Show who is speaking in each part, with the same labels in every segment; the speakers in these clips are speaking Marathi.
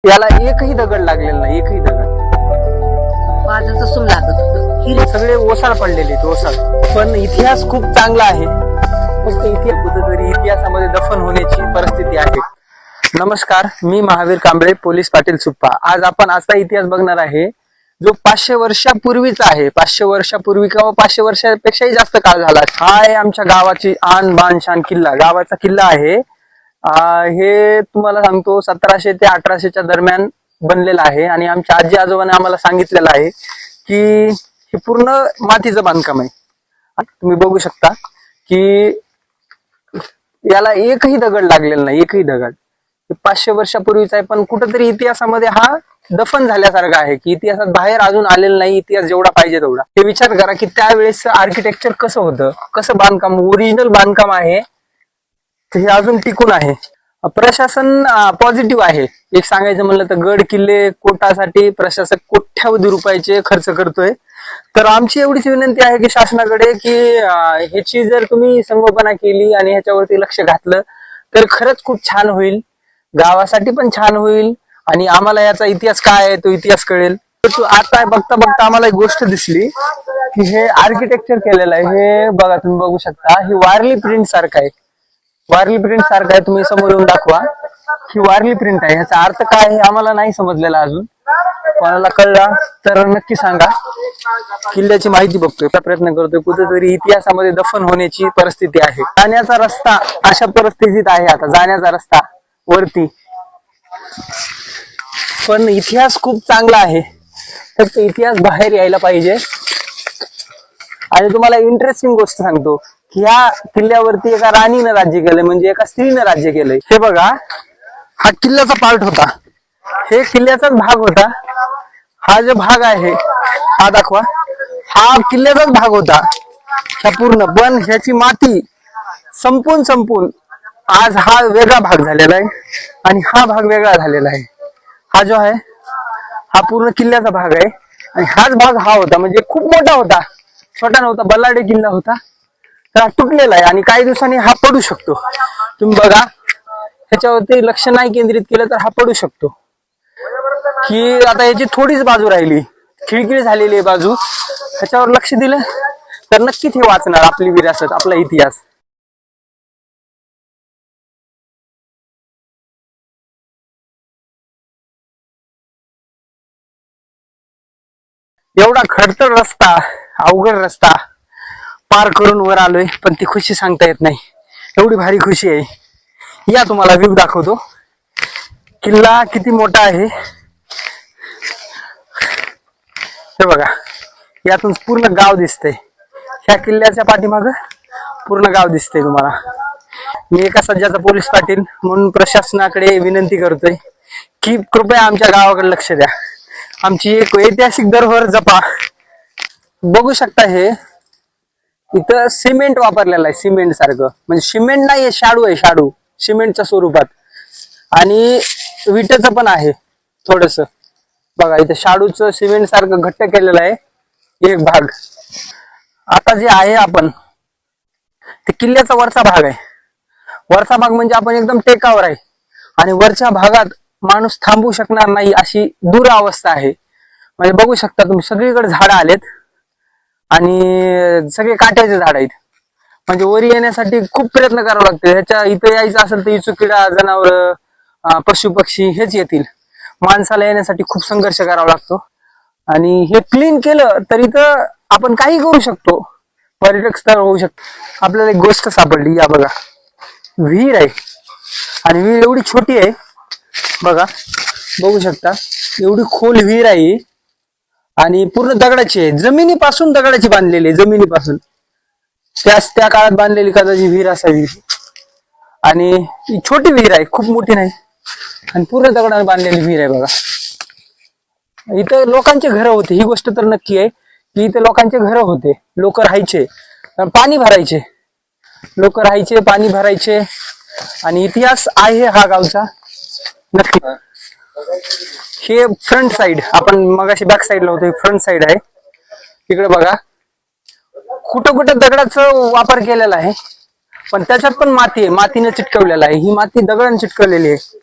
Speaker 1: याला एकही दगड लागलेला नाही, एकही दगड.
Speaker 2: माझं तसं लागत होतं.
Speaker 1: सगळे ओसाड पडलेले ओसाड. पण इतिहास खूप चांगला आहे. फक्त इतिहास कुठेतरी इतिहासामध्ये दफन होण्याची परिस्थिती आहे. नमस्कार, मी महावीर कांबळे, पोलीस पाटील सुप्पा. आज आपण असा इतिहास बघणार आहे जो 500 वर्षापूर्वीचा आहे. 500 वर्षापूर्वी किंवा 500 वर्षापेक्षाही जास्त काळ झाला. हा आहे आमच्या गावाची आन बान शान किल्ला. गावाचा किल्ला आहे. हे तुम्हाला सांगतो 1700 ते 1800च्या दरम्यान बनलेला आहे. आणि आमच्या आजी आजोबाने आम्हाला सांगितलेलं आहे की हे पूर्ण मातीचं बांधकाम आहे. तुम्ही बघू शकता की याला एकही दगड लागलेला नाही, एकही दगड. 500 वर्षापूर्वीचा आहे, पण कुठंतरी इतिहासामध्ये हा दफन झाल्यासारखा आहे की इतिहासात बाहेर अजून आलेला नाही. इतिहास जेवढा पाहिजे तेवढा. हे विचार करा की त्यावेळेस आर्किटेक्चर कसं होतं, कसं बांधकाम, ओरिजिनल बांधकाम आहे हे अजून टिकून आहे. प्रशासन पॉझिटिव्ह आहे. एक सांगायचं म्हणलं तर गड किल्ले कोटासाठी प्रशासक कोट्यावधी रुपयाचे खर्च करतोय. तर आमची एवढीच विनंती आहे की शासनाकडे की ह्याची जर तुम्ही संगोपना केली आणि ह्याच्यावरती लक्ष घातलं तर खरंच खूप छान होईल. गावासाठी पण छान होईल आणि आम्हाला याचा इतिहास काय आहे तो इतिहास कळेल. आता बघता बघता आम्हाला एक गोष्ट दिसली की हे आर्किटेक्चर केलेलं आहे. हे बघा, तुम्ही बघू शकता, ही वारली प्रिंट सारखं आहे. वारली प्रिंट सारखं आहे. तुम्ही समोर येऊन दाखवा. ही वारली प्रिंट आहे. ह्याचा अर्थ काय हे आम्हाला नाही समजलेला अजून. कोणाला कळला तर नक्की सांगा. किल्ल्याची माहिती बघतोय, प्रयत्न करतोय. कुठेतरी इतिहासामध्ये दफन होण्याची परिस्थिती आहे. जाण्याचा रस्ता अशा परिस्थितीत आहे. आता जाण्याचा रस्ता वरती. पण इतिहास खूप चांगला आहे. फक्त इतिहास बाहेर यायला पाहिजे. आणि तुम्हाला इंटरेस्टिंग गोष्ट सांगतो की ह्या किल्ल्यावरती एका राणीनं राज्य केलंय, म्हणजे एका स्त्रीनं राज्य केलंय. हे बघा, हा किल्ल्याचा पार्ट होता. हे किल्ल्याचाच भाग होता. हा जो भाग आहे हा दाखवा, हा किल्ल्याचाच भाग होता ह्या पूर्ण. पण ह्याची माती संपून आज हा वेगळा भाग झालेला आहे आणि हा भाग वेगळा झालेला आहे. हा जो आहे हा पूर्ण किल्ल्याचा भाग आहे आणि हाच भाग हा होता, म्हणजे खूप मोठा होता, छोटा नव्हता. बलाढ्य किल्ला होता. तर हा तुटलेला आहे आणि काही दिवसांनी हा पडू शकतो. तुम्ही बघा, ह्याच्यावरती लक्ष नाही केंद्रित केलं तर हा पडू शकतो. की आता याची थोडीच बाजू राहिली, खिळखिळी झालेली आहे बाजू. ह्याच्यावर लक्ष दिलं तर नक्कीच हे वाचणार आपली विरासत, आपला इतिहास. एवढा खडतर रस्ता, अवघड रस्ता पार करून वर आलोय, पण ती खुशी सांगता येत नाही. एवढी भारी खुशी आहे. या तुम्हाला व्ह्यू दाखवतो. किल्ला किती मोठा आहे हे बघा. यातून पूर्ण गाव दिसतंय. ह्या किल्ल्याच्या पाठीमाग पूर्ण गाव दिसतंय तुम्हाला. मी एका सध्याचा पोलीस पाटील म्हणून प्रशासनाकडे विनंती करतोय की कृपया आमच्या गावाकडे लक्ष द्या. आमची एक ऐतिहासिक धरोहर जपा. बघू शकता, हे इथं सिमेंट वापरलेलं आहे, सिमेंट सारखं. म्हणजे सिमेंट नाही, शाडू आहे, शाडू सिमेंटच्या स्वरूपात. आणि विटेचं पण आहे थोडस. बघा, इथे शाडूचं सिमेंट सारखं घट्ट केलेलं आहे एक भाग. आता जे आहे आपण ते किल्ल्याचा वरचा भाग आहे. वरचा भाग म्हणजे आपण एकदम टेकावर आहे आणि वरच्या भागात माणूस थांबू शकणार नाही अशी दूर अवस्था आहे. म्हणजे बघू शकता तुम्ही, सगळीकडे झाडं आलेत आणि सगळे काट्याचे झाड आहेत. म्हणजे वरी येण्यासाठी खूप प्रयत्न करावा लागतो. ह्याच्या इथं यायचं असेल तर इचुकिडा, जनावर, पशु पक्षी हेच येतील. माणसाला येण्यासाठी खूप संघर्ष करावा लागतो. आणि हे क्लीन केलं तर इथं आपण काही करू शकतो, पर्यटक स्थळ होऊ शकतो. आपल्याला एक गोष्ट सापडली. या बघा, विहीर आहे आणि विहीर एवढी छोटी आहे. बघा, बघू शकता, एवढी खोल विहीर आहे आणि पूर्ण दगडाची आहे. जमिनीपासून दगडाची बांधलेली आहे, जमिनीपासून. त्या काळात बांधलेली कदाचित विहीर असावी. आणि ही छोटी विहीर आहे, खूप मोठी नाही, आणि पूर्ण दगडाने बांधलेली विहीर आहे. बघा, इथं लोकांचे घरं होते. ही गोष्ट तर नक्की आहे की इथे लोकांचे घरं होते. लोक राहायचे, पाणी भरायचे, लोक राहायचे, पाणी भरायचे. आणि इतिहास आहे हा गावचा नक्की. हे फ्रंट साइड, आपण मगाशी बॅक साइडला होतो, फ्रंट साइड आहे. इकडे बघा, कुठं कुठं दगडाचा वापर केलेला आहे, पण त्याच्यात पण माती आहे, मातीने चिटकवलेला आहे. ही माती दगडाने चिटकवलेली आहे.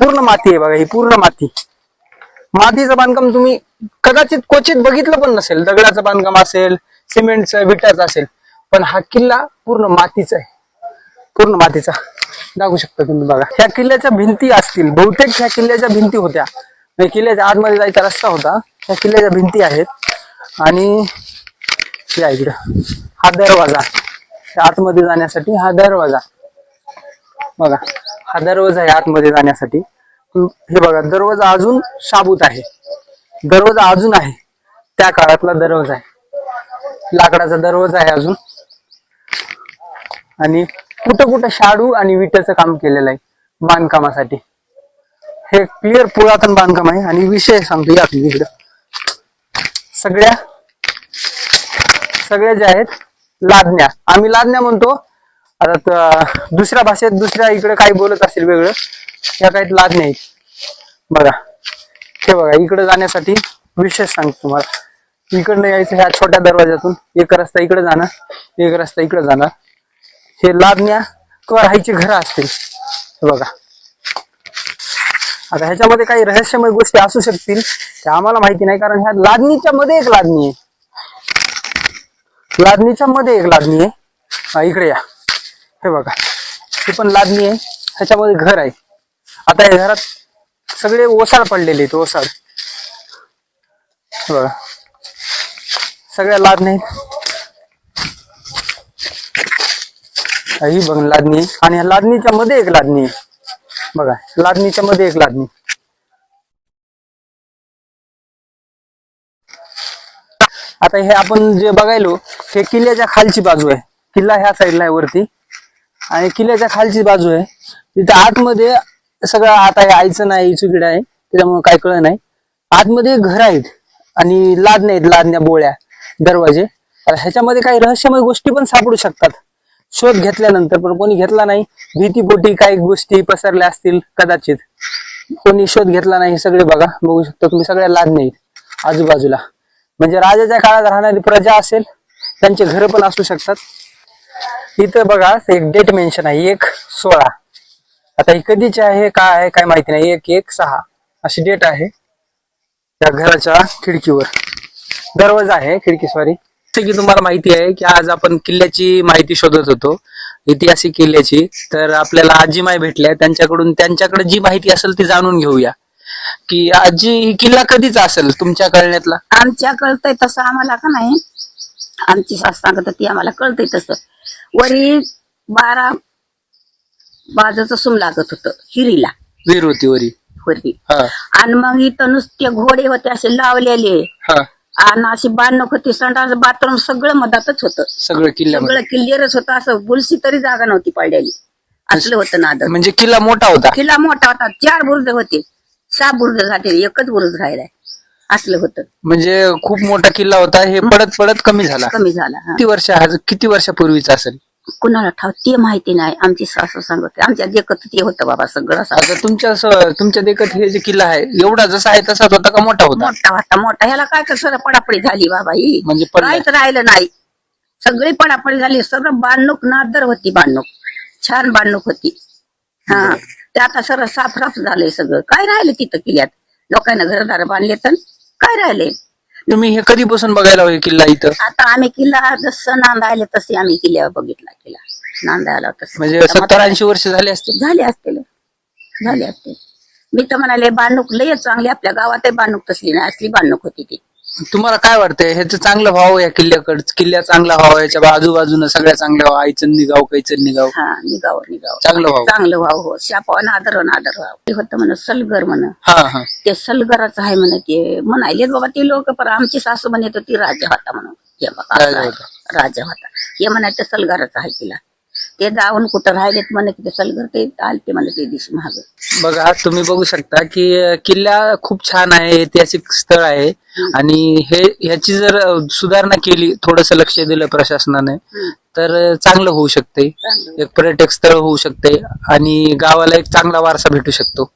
Speaker 1: पूर्ण माती आहे बघा, ही पूर्ण माती. मातीचं बांधकाम तुम्ही कदाचित क्वचित बघितलं पण नसेल. दगडाचं बांधकाम असेल, सिमेंटचं, विटाचं असेल, पण हा किल्ला पूर्ण मातीचा आहे, पूर्ण मातीचा. दाखवू शकता तुम्ही बघा. ह्या किल्ल्याच्या भिंती असतील, बहुतेक ह्या किल्ल्याच्या भिंती होत्या. म्हणजे किल्ल्याच्या आतमध्ये जायचा रस्ता होता, ह्या किल्ल्याच्या भिंती आहेत. आणि या इकडं हा दरवाजा, आतमध्ये जाण्यासाठी हा दरवाजा बघा, हा दरवाजा आहे आतमध्ये जाण्यासाठी. हे बघा, दरवाजा अजून शाबूत आहे, दरवाजा अजून आहे, त्या काळातला दरवाजा आहे, लाकडाचा दरवाजा आहे अजून. आणि कुठं कुठं शाडू आणि विट्याचं काम केलेलं आहे बांधकामासाठी. हे क्लिअर पुरातन बांधकाम आहे. आणि विषय सांगतो या इकडं, सगळ्या ज्या आहेत लादण्या, आम्ही लादण्या म्हणतो. आता दुसऱ्या भाषेत दुसऱ्या इकडे काही बोलत असेल वेगळं, या काही लादण्या आहेत बघा. हे बघा, इकडे जाण्यासाठी विशेष सांगतो तुम्हाला. इकडनं यायचं ह्या छोट्या दरवाजातून, एक रस्ता इकडे जाणार, एक रस्ता इकडे जाणार. हे लादण्या किंवा राहायची घरं असतील. हे बघा, आता ह्याच्यामध्ये काही रहस्यमय गोष्टी असू शकतील, ते आम्हाला माहिती नाही, कारण ह्या लादणीच्या मध्ये एक लादणी आहे, लादणीच्या मध्ये एक लादणी आहे. इकडे या, हे बघा, ही पण लादणी आहे, ह्याच्यामध्ये घर आहे. आता या घरात सगळे ओसाड पडलेले आहेत, ओसाड. बघा, सगळ्या लादण्या आहेत. ही बघ लादणी आहे. आणि ह्या लादणीच्या मध्ये एक लादणी आहे बघा, लादणीच्या मध्ये एक लादणी. आता हे आपण जे बघायलो, हे किल्ल्याच्या खालची बाजू आहे. किल्ला ह्या साईडला आहे वरती, आणि किल्ल्याच्या खालची बाजू आहे. तिथे आतमध्ये सगळं, आता हे आईचं नाही, चुकीड आहे, त्याच्यामुळे काय कळलं नाही. आतमध्ये घर आहेत आणि लादण्या आहेत, लादण्या, बोळ्या, दरवाजे. ह्याच्यामध्ये काही रहस्यमय गोष्टी पण सापडू शकतात शोध घेतल्यानंतर, पण कोणी घेतला नाही. भीतीपोटी काही गोष्टी पसरल्या असतील कदाचित, कोणी शोध घेतला नाही. सगळे बघा, बघू शकता तुम्ही, सगळ्या लादण्या आहेत आजूबाजूला. म्हणजे राजाच्या काळात राहणारी प्रजा असेल, त्यांचे घर पण असू शकतात. इथं बघा, एक डेट मेन्शन आहे, 1/16. आता ही कधीची आहे, काय आहे, काय माहिती नाही. 1/1/6 अशी डेट आहे. त्या घराच्या खिडकीवर दरवाजा आहे, खिडकी, सॉरी. जसं की तुम्हाला माहिती आहे की आज आपण किल्ल्याची माहिती शोधत होतो, ऐतिहासिक किल्ल्याची. तर आपल्याला आजीमाई भेटल्या, त्यांच्याकडे जी माहिती असेल ती जाणून घेऊया. की आजी, ही किल्ला कधीचा असेल तुमच्या कळण्यातला?
Speaker 2: आमच्या कळतंय तसं आम्हाला का नाही, आमची सास सांगत ती आम्हाला कळतंय तसं. वरी 12 बाजाचं सुम लागत होतं हिरीला,
Speaker 1: वीर होती वरी.
Speaker 2: वरी.
Speaker 1: हा,
Speaker 2: आणि मग इथं नुसते घोडे होते असे लावलेले,
Speaker 1: हा,
Speaker 2: आणि अशी बांधणूक होती, संडास, बाथरूम सगळं मधातच होतं.
Speaker 1: सगळं किल्ल्यामध्ये.
Speaker 2: सगळं क्लिअरच होतं, असं बुलशी तरी जागा नव्हती पडलेली, असलं होतं नाद.
Speaker 1: म्हणजे किल्ला मोठा होता.
Speaker 2: किल्ला मोठा होता, 4 बुरुज होते, 6 बुरुज झाले, एकच बुरुज राहिलाय, असलं होतं.
Speaker 1: म्हणजे खूप मोठा किल्ला होता. हे पडत पडत कमी झाला.
Speaker 2: कमी झाला. हा.
Speaker 1: किती वर्षापूर्वीचा असेल?
Speaker 2: कुणाला ठाव ते माहिती नाही. आमची सासू सांगत, आमच्या देखत ते होतं बाबा सगळं असं.
Speaker 1: आता तुमच्या देखत हे जे किल्ला आहे, एवढा जसा आहे तसाच होता का मोठा होता?
Speaker 2: मोठा होता, मोठा. ह्याला काय कर, सगळं पडापडी झाली बाबा ही,
Speaker 1: म्हणजे पडला.
Speaker 2: काहीच राहिलं नाही, सगळी पडापडी झाली. सगळं बांधणूक नादर होती, बांधणूक छान बांधणूक होती. हा, ते आता सगळं साफराफ झालंय सगळं, काय राहिलं तिथं किल्ल्यात? लोकांना घरदार बांधले तर काय राहिले?
Speaker 1: तुम्ही हे कधीपासून बघायला होय किल्ला इथं?
Speaker 2: आता आम्ही किल्ला जसं नांदायला तसे आम्ही किल्ल्यावर बघितला, किल्ला नांदायला तसं.
Speaker 1: म्हणजे 70-80 वर्ष झाले असते.
Speaker 2: झाले असतील, झाले असतील. मी तर म्हणाले बांधणूक लय चांगली, आपल्या गावातही बांधणूक तसली नाही, असली बांधणूक होती ती.
Speaker 1: तुम्हाला काय वाटतंय, ह्याचं चांगलं व्हावं, या किल्ला चांगला व्हावं, याच्या आजूबाजूनं सगळ्या चांगल्या व्हावं, आईचं निगाव, कैचं निगाव,
Speaker 2: हा, निगाव
Speaker 1: चांगलं व्हावं,
Speaker 2: चांगलं व्हावं, हो. शापावं, नादर व्हावं. ते होतं म्हण सलगर म्हण,
Speaker 1: हा, हा.
Speaker 2: ते सलगराचं आहे म्हण, ते म्हणायले बाबा ते लोक. पण आमची सासू म्हणत होती राजा होता म्हणून. हे बघा,
Speaker 1: राजा होता.
Speaker 2: राजा होता हे म्हणायचं, सलगराचं आहे तिला. ते जाऊन कुठं राहिलेत म्हणे की ते सलगर, ते आलते मला ते दिवशी महाग.
Speaker 1: बघा, तुम्ही बघू शकता की किल्ला खूप छान आहे, ऐतिहासिक स्थळ आहे. आणि ह्याची जर सुधारणा केली, थोडस लक्ष दिलं प्रशासनाने, तर चांगलं होऊ शकते. एक पर्यटक स्थळ होऊ शकते आणि गावाला एक चांगला वारसा भेटू शकतो.